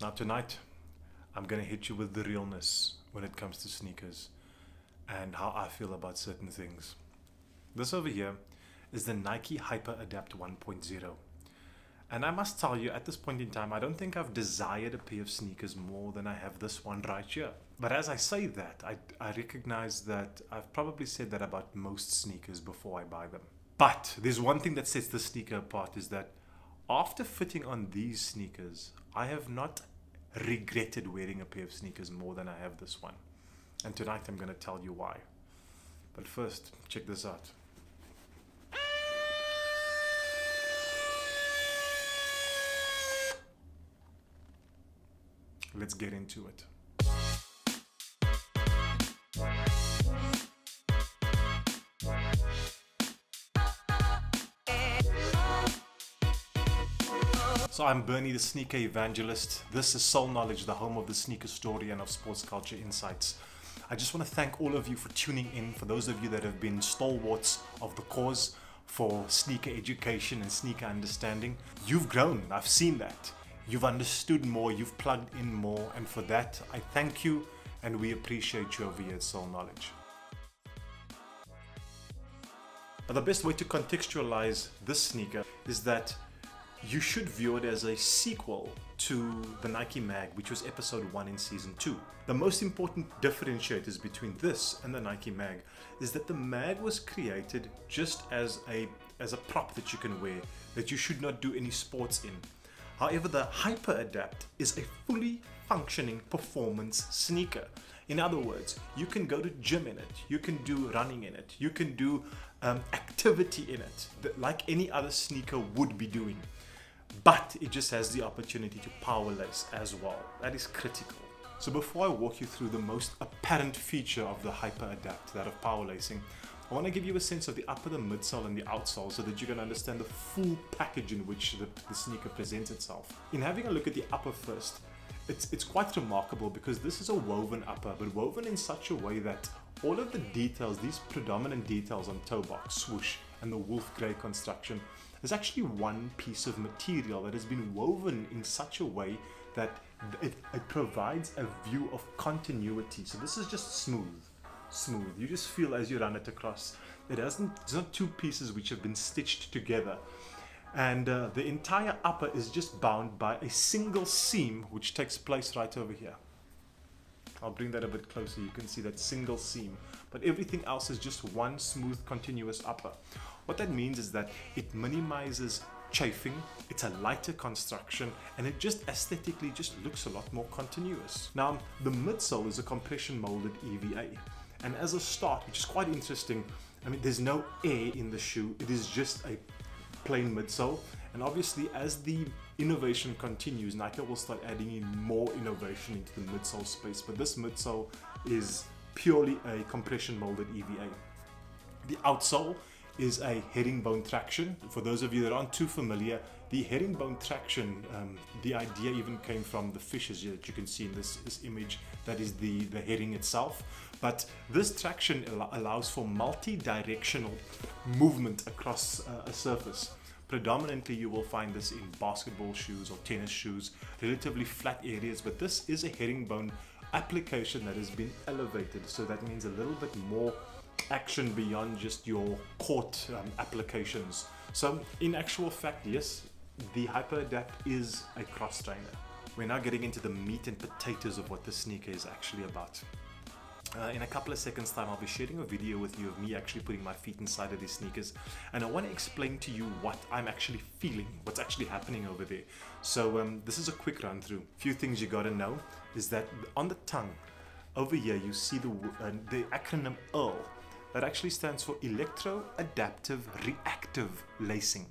Now tonight, I'm gonna hit you with the realness when it comes to sneakers and how I feel about certain things. This over here is the Nike Hyper Adapt 1.0. And I must tell you, at this point in time, I don't think I've desired a pair of sneakers more than I have this one right here. But as I say that, I recognize that I've probably said that about most sneakers before I buy them. But there's one thing that sets the sneaker apart is that after fitting on these sneakers, I have not regretted wearing a pair of sneakers more than I have this one. And tonight I'm going to tell you why. But first, check this out. Let's get into it. So I'm Bernie, the sneaker evangelist. This is Soul Knowledge, the home of the sneaker story and of sports culture insights. I just want to thank all of you for tuning in, for those of you that have been stalwarts of the cause for sneaker education and sneaker understanding. You've grown, I've seen that. You've understood more, you've plugged in more, and for that I thank you and we appreciate you over here at Soul Knowledge. Now, the best way to contextualize this sneaker is that you should view it as a sequel to the Nike Mag, which was episode 1 in season 2. The most important differentiators between this and the Nike Mag is that the Mag was created just as a prop that you can wear, that you should not do any sports in. However, the Hyper Adapt is a fully functioning performance sneaker. In other words, you can go to gym in it, you can do running in it, you can do activity in it, like any other sneaker would be doing. But it just has the opportunity to power lace as well. That is critical. So before I walk you through the most apparent feature of the Hyper Adapt, that of power lacing, I want to give you a sense of the upper, the midsole and the outsole so that you can understand the full package in which the sneaker presents itself. In having a look at the upper first, it's quite remarkable because this is a woven upper, but woven in such a way that all of the details, these predominant details on toe box, swoosh and the wolf grey construction, there's actually one piece of material that has been woven in such a way that it provides a view of continuity. So this is just smooth. You just feel as you run it across. It's not two pieces which have been stitched together. And the entire upper is just bound by a single seam which takes place right over here. I'll bring that a bit closer. You can see that single seam. But everything else is just one smooth, continuous upper. What that means is that it minimizes chafing, it's a lighter construction, and it just aesthetically just looks a lot more continuous. Now, the midsole is a compression molded EVA. And as a start, which is quite interesting, I mean, there's no air in the shoe. It is just a plain midsole. And obviously, as the innovation continues, Nike will start adding in more innovation into the midsole space. But this midsole is purely a compression molded EVA. The outsole is a herringbone traction. For those of you that aren't too familiar, the herringbone traction, the idea even came from the fishes that you can see in this image. That is the herring itself. But this traction allows for multi-directional movement across a surface. Predominantly you will find this in basketball shoes or tennis shoes, relatively flat areas, but this is a herringbone application that has been elevated, so that means a little bit more action beyond just your court applications. So in actual fact, yes, the Hyper Adapt is a cross trainer. We're now getting into the meat and potatoes of what the sneaker is actually about. In a couple of seconds time, I'll be sharing a video with you of me actually putting my feet inside of these sneakers, and I want to explain to you what I'm actually feeling, what's actually happening over there. So this is a quick run through. Few things you got to know is that on the tongue over here you see the acronym EARL. That actually stands for Electro-Adaptive Reactive Lacing.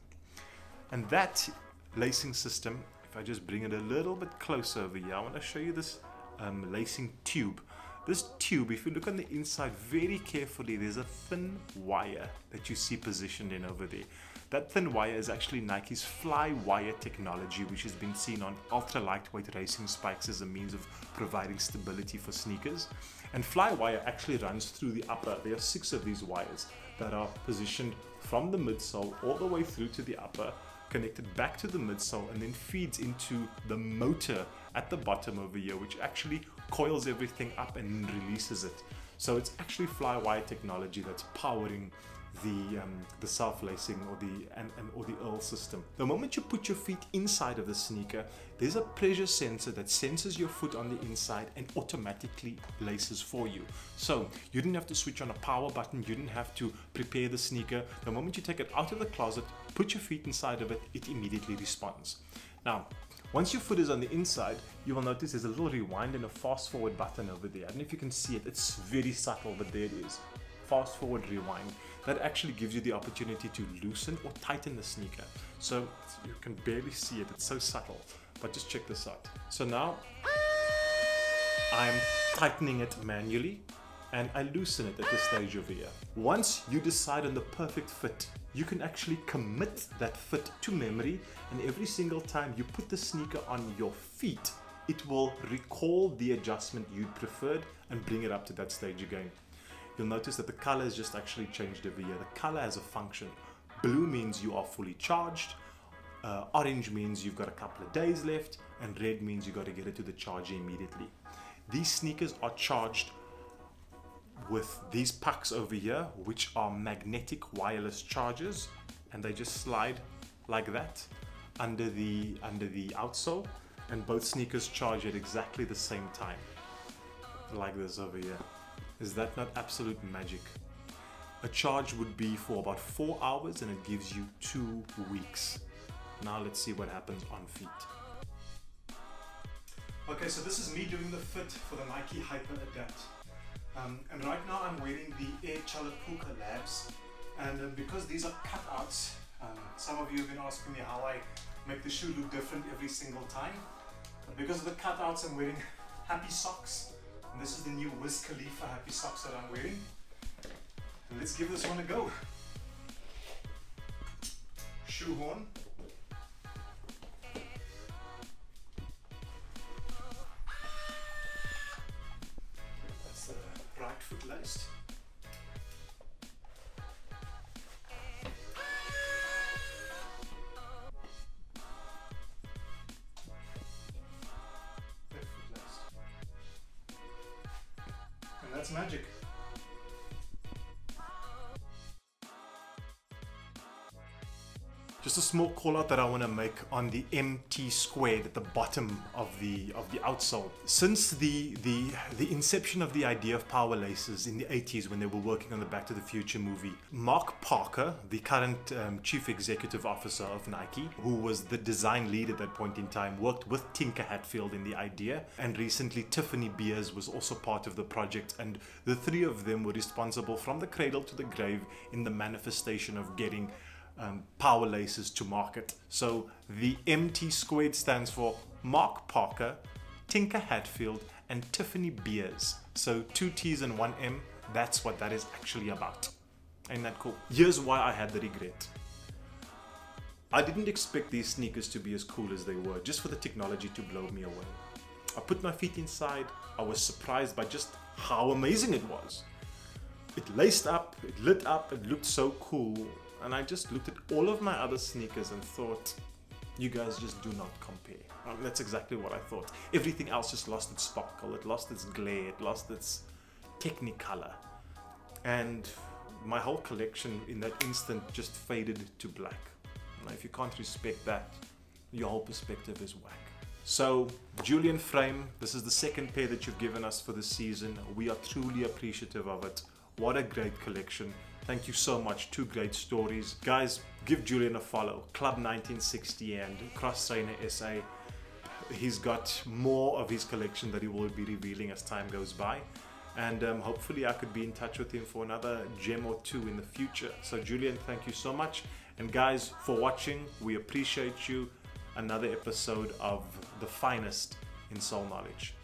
And that lacing system, if I just bring it a little bit closer over here, I want to show you this lacing tube. This tube, if you look on the inside very carefully, there's a thin wire that you see positioned in over there. That thin wire is actually Nike's fly wire technology, which has been seen on ultra lightweight racing spikes as a means of providing stability for sneakers. And fly wire actually runs through the upper. There are 6 of these wires that are positioned from the midsole all the way through to the upper, connected back to the midsole, and then feeds into the motor at the bottom over here, which actually coils everything up and releases it. So it's actually fly-wire technology that's powering the self-lacing or the Earl system. The moment you put your feet inside of the sneaker, there's a pressure sensor that senses your foot on the inside and automatically laces for you. So you didn't have to switch on a power button, you didn't have to prepare the sneaker. The moment you take it out of the closet, put your feet inside of it, it immediately responds. Now, once your foot is on the inside, you will notice there's a little rewind and a fast forward button over there. I don't know if you can see it, it's very subtle, but there it is. Fast forward, rewind. That actually gives you the opportunity to loosen or tighten the sneaker. So you can barely see it, it's so subtle, but just check this out. So now I'm tightening it manually and I loosen it at this stage over here. Once you decide on the perfect fit, you can actually commit that fit to memory, and every single time you put the sneaker on your feet, it will recall the adjustment you preferred and bring it up to that stage again. You'll notice that the color has just actually changed over here. The color has a function. Blue means you are fully charged, orange means you've got a couple of days left, and red means you got to get it to the charger immediately. These sneakers are charged with these pucks over here, which are magnetic wireless chargers, and they just slide like that under the outsole, and both sneakers charge at exactly the same time, like this over here. Is that not absolute magic? A charge would be for about 4 hours and it gives you 2 weeks. Now let's see what happens on feet. Okay, so this is me doing the fit for the Nike Hyper Adapt. And right now I'm wearing the Air Chalapuka Labs. And because these are cutouts, some of you have been asking me how I make the shoe look different every single time. But because of the cutouts, I'm wearing happy socks. And this is the new Wiz Khalifa happy socks that I'm wearing. And let's give this one a go. Shoe horn. That's the right foot laced. That's magic. Just a small call out that I want to make on the MT squared at the bottom of the outsole. Since the inception of the idea of power laces in the 80s when they were working on the Back to the Future movie, Mark Parker, the current chief executive officer of Nike, who was the design lead at that point in time, worked with Tinker Hatfield in the idea, and recently Tiffany Beers was also part of the project, and the three of them were responsible from the cradle to the grave in the manifestation of getting power laces to market. So the MT squared stands for Mark Parker, Tinker Hatfield, and Tiffany Beers. So 2 T's and 1 M, that's what that is actually about. Ain't that cool? Here's why I had the regret. I didn't expect these sneakers to be as cool as they were, just for the technology to blow me away. I put my feet inside, I was surprised by just how amazing it was. It laced up, it lit up, it looked so cool. And I just looked at all of my other sneakers and thought, you guys just do not compare. That's exactly what I thought. Everything else just lost its sparkle, it lost its glare, it lost its technicolor. And my whole collection in that instant just faded to black. Now, if you can't respect that, your whole perspective is whack. So, Julian Frame, this is the second pair that you've given us for this season. We are truly appreciative of it. What a great collection. Thank you so much. 2 great stories. Guys, give Julian a follow. Club 1960 and Cross Trainer SA. He's got more of his collection that he will be revealing as time goes by. And hopefully I could be in touch with him for another gem or 2 in the future. So Julian, thank you so much. And guys, for watching, we appreciate you. Another episode of the finest in soul knowledge.